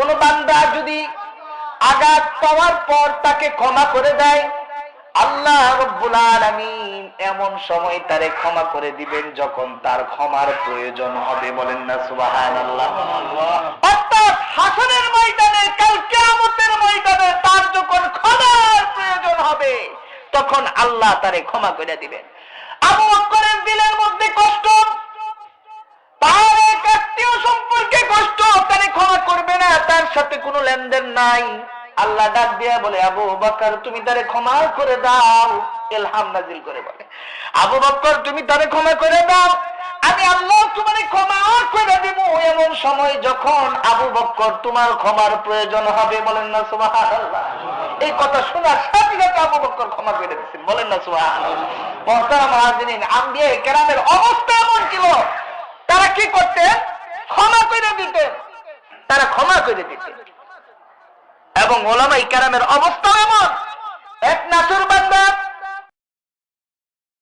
কোন বান্দা যদি আঘাত পাওয়ার পর তাকে ক্ষমা করে দেয়, আল্লাহ রাব্বুল আলামিন এমন সময় তারে ক্ষমা করে দিবেন যখন তার ক্ষমার প্রয়োজন হবে। বলেন না সুবহানাল্লাহ। অর্থাৎ হাসরের ময়দানে, কাল কিয়ামতের ময়দানে তার যখন ক্ষমার প্রয়োজন হবে তখন আল্লাহ তারে ক্ষমা করে দিবেন। আবু বকরের দিলের মধ্যে কষ্ট, তার এক আত্মীয় সম্পর্কে কষ্ট, তারে ক্ষমা করবে না, তার সাথে কোনো লেনদেন নাই। আল্লাহ ডাক দিয়া বলে, আবু বকর তুমি তারে ক্ষমা করে দাও। ইলহাম নাজিল করে বলে, আবু বকর তুমি তারে ক্ষমা করে দাও, আমি আল্লাহ তোমারে ক্ষমা করে দিব এমন সময় যখন আবু বকর তোমার ক্ষমার প্রয়োজন হবে। বলেন না সুবহানাল্লাহ। এই কথা শোনার সাথে সাথে আবু বকর ক্ষমা করে দিচ্ছেন। বলেন না সুবহানাল্লাহ। মুহতারাম হাজিরিন, আম্বিয়া কেরামের অবস্থা এমন ছিল, তারা কি করতেন? ক্ষমা করে দিতেন, তারা ক্ষমা করে দিতেন। এবং উলামায়ে কেরামের অবস্থা এমন, এক নাফরমান